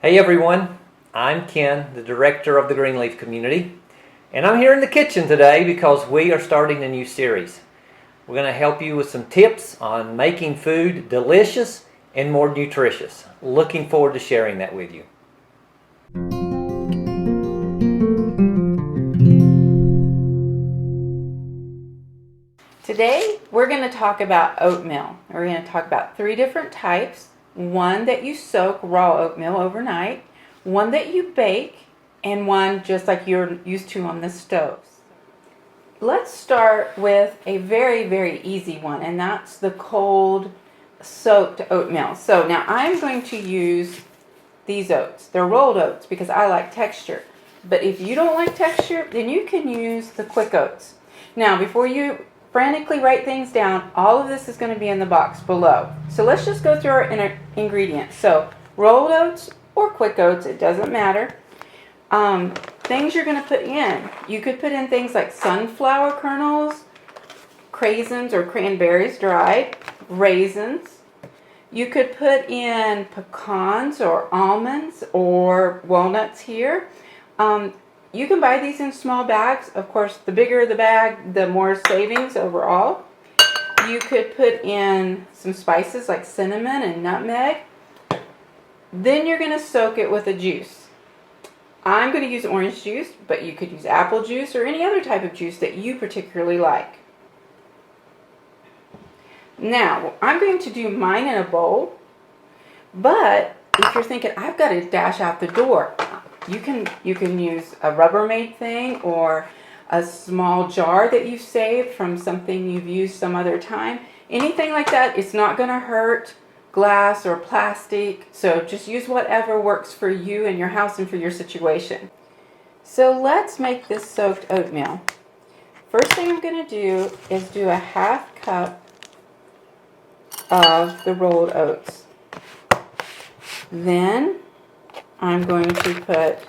Hey everyone, I'm Ken, the director of the Greenleaf community, and I'm here in the kitchen today because we are starting a new series. We're going to help you with some tips on making food delicious and more nutritious. Looking forward to sharing that with you. Today we're going to talk about oatmeal. We're going to talk about 3 different types. One that you soak raw oatmeal overnight, one that you bake, and one just like you're used to on the stoves. Let's start with a very easy one, and that's the cold soaked oatmeal. So now I'm going to use these oats. They're rolled oats because I like texture. But if you don't like texture, then you can use the quick oats. Now, before you frantically write things down, all of this is going to be in the box below. So let's just go through our ingredients. So rolled oats or quick oats, it doesn't matter. Things you're going to put in. You could put in things like sunflower kernels, craisins or cranberries dried, raisins. You could put in pecans or almonds or walnuts here. You can buy these in small bags. Of course, the bigger the bag, the more savings overall. You could put in some spices like cinnamon and nutmeg. Then you're going to soak it with a juice. I'm going to use orange juice, but you could use apple juice or any other type of juice that you particularly like. Now, I'm going to do mine in a bowl, but if you're thinking, I've got to dash out the door, you can use a Rubbermaid thing or a small jar that you've saved from something you've used some other time. Anything like that, it's not going to hurt. Glass or plastic, so just use whatever works for you and your house and for your situation. So let's make this soaked oatmeal. First thing I'm going to do is do a 1/2 cup of the rolled oats. Then I'm going to put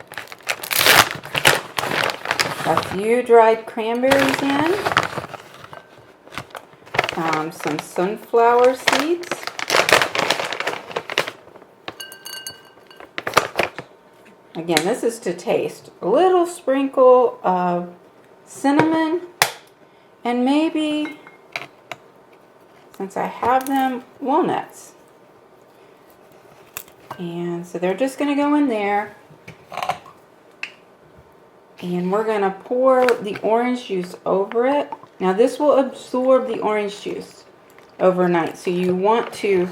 a few dried cranberries in, some sunflower seeds, again, this is to taste, a little sprinkle of cinnamon, and maybe, since I have them, walnuts. And so they're just going to go in there. And we're going to pour the orange juice over it. Now this will absorb the orange juice overnight. So you want to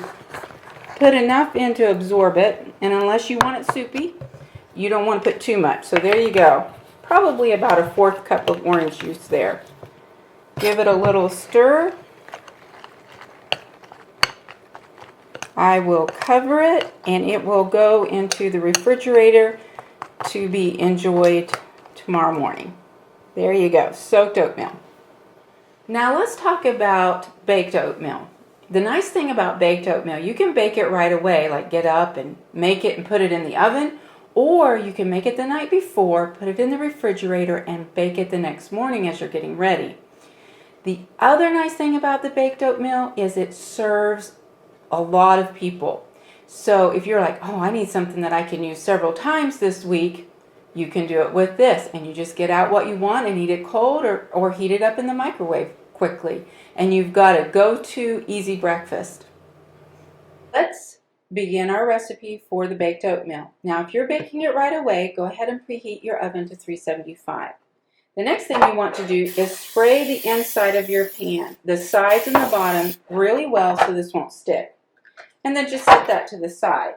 put enough in to absorb it. And unless you want it soupy, you don't want to put too much. So there you go. Probably about a 1/4 cup of orange juice there. Give it a little stir. I will cover it and it will go into the refrigerator to be enjoyed tomorrow morning. There you go, soaked oatmeal. Now let's talk about baked oatmeal. The nice thing about baked oatmeal, you can bake it right away, like get up and make it and put it in the oven, or you can make it the night before, put it in the refrigerator, and bake it the next morning as you're getting ready. The other nice thing about the baked oatmeal is it serves a lot of people. So if you're like, oh, I need something that I can use several times this week, you can do it with this, and you just get out what you want and eat it cold or heat it up in the microwave quickly, and you've got a go-to easy breakfast. Let's begin our recipe for the baked oatmeal. Now if you're baking it right away, go ahead and preheat your oven to 375. The next thing you want to do is spray the inside of your pan, the sides and the bottom, really well so this won't stick. And then just set that to the side.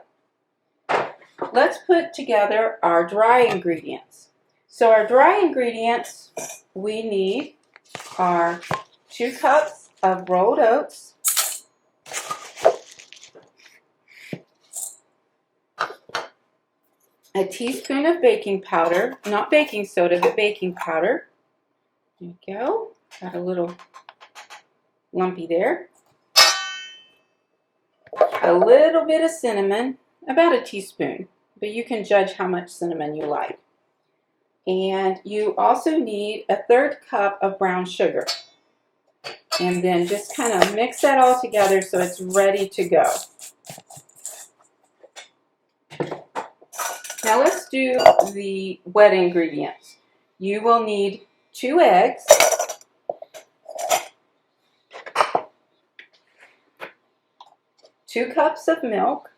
Let's put together our dry ingredients. So our dry ingredients we need are 2 cups of rolled oats, a teaspoon of baking powder, not baking soda, but baking powder. There you go. Got a little lumpy there. A little bit of cinnamon, about a teaspoon, but you can judge how much cinnamon you like. And you also need a 1/3 cup of brown sugar. And then just kind of mix that all together so it's ready to go. Now let's do the wet ingredients. You will need 2 eggs, 2 cups of milk,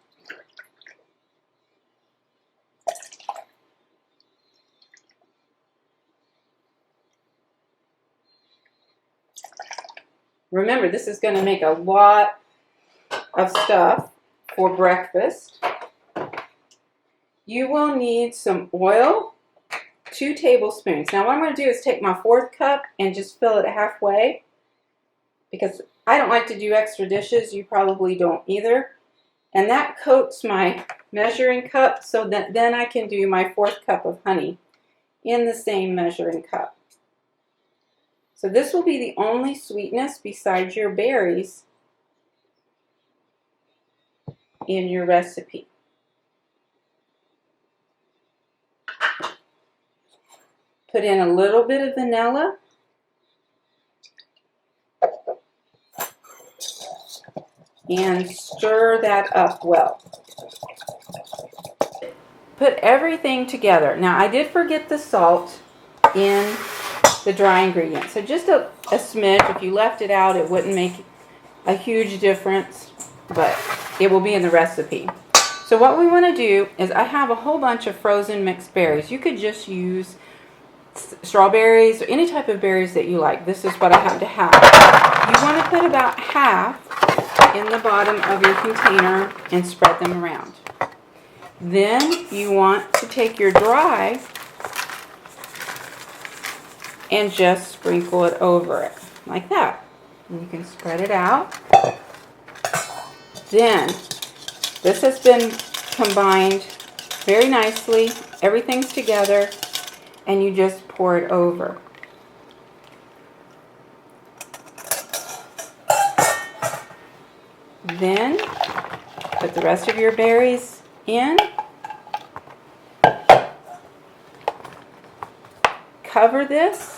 remember this is going to make a lot of stuff for breakfast. You will need some oil, 2 tablespoons. Now what I'm going to do is take my 4th cup and just fill it halfway, because I don't like to do extra dishes. You probably don't either. And that coats my measuring cup so that then I can do my 4th cup of honey in the same measuring cup. So this will be the only sweetness besides your berries in your recipe. Put in a little bit of vanilla. And stir that up well. Put everything together. Now I did forget the salt in the dry ingredients. So just a smidge. If you left it out, it wouldn't make a huge difference, but it will be in the recipe. So what we want to do is, I have a whole bunch of frozen mixed berries. You could just use strawberries or any type of berries that you like. This is what I have to have. You want to put about half in the bottom of your container and spread them around. Then you want to take your dry and just sprinkle it over it like that. And you can spread it out. Then this has been combined very nicely. Everything's together, and you just pour it over. Then put the rest of your berries in. Cover this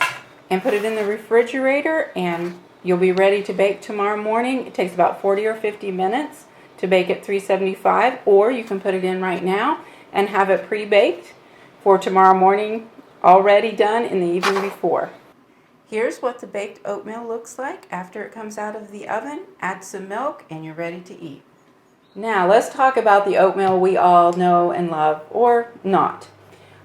and put it in the refrigerator, and you'll be ready to bake tomorrow morning. It takes about 40 or 50 minutes to bake at 375, or you can put it in right now and have it pre-baked for tomorrow morning, already done in the evening before. Here's what the baked oatmeal looks like after it comes out of the oven. Add some milk and you're ready to eat. Now let's talk about the oatmeal we all know and love, or not.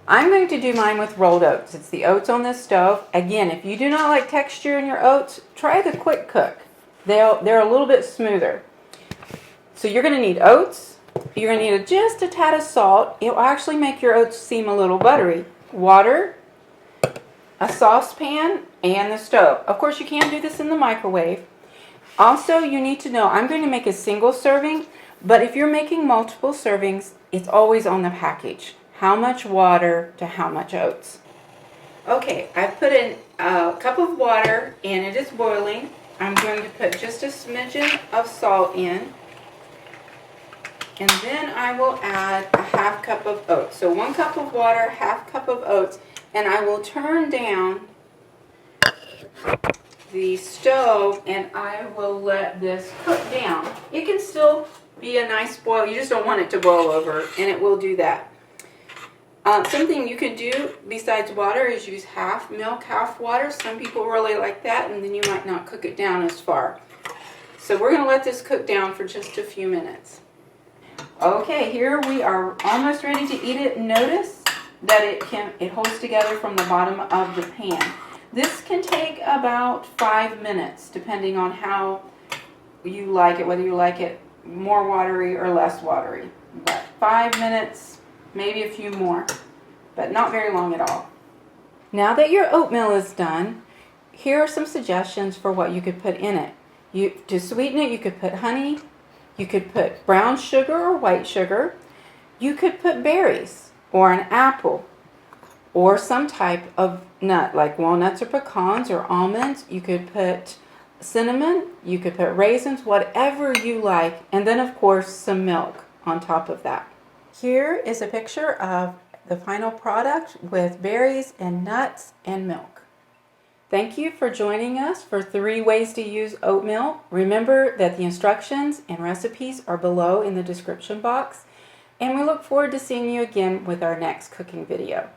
I'm going to do mine with rolled oats. It's the oats on this stove. Again, if you do not like texture in your oats, try the quick cook. They're a little bit smoother. So you're going to need oats. You're going to need just a tad of salt. It will actually make your oats seem a little buttery. Water, a saucepan, and the stove. Of course, you can do this in the microwave. Also, you need to know, I'm going to make a single serving, but if you're making multiple servings, it's always on the package. How much water to how much oats. Okay, I've put in a cup of water and it is boiling. I'm going to put just a smidgen of salt in. And then I will add a half cup of oats. So 1 cup of water, half cup of oats. And I will turn down the stove and I will let this cook down. It can still be a nice boil. You just don't want it to boil over, and it will do that. Something you can do besides water is use half milk, half water. Some people really like that, and then you might not cook it down as far. So we're going to let this cook down for just a few minutes. Okay, here we are almost ready to eat it. Notice that it holds together from the bottom of the pan. This can take about 5 minutes depending on how you like it, whether you like it more watery or less watery. But 5 minutes, maybe a few more, but not very long at all. Now that your oatmeal is done, here are some suggestions for what you could put in it. To sweeten it, you could put honey, you could put brown sugar or white sugar, you could put berries or an apple or some type of nut like walnuts or pecans or almonds. You could put cinnamon, you could put raisins, whatever you like, and then of course some milk on top of that. Here is a picture of the final product with berries and nuts and milk. Thank you for joining us for 3 ways to use oatmeal. Remember that the instructions and recipes are below in the description box. and we look forward to seeing you again with our next cooking video.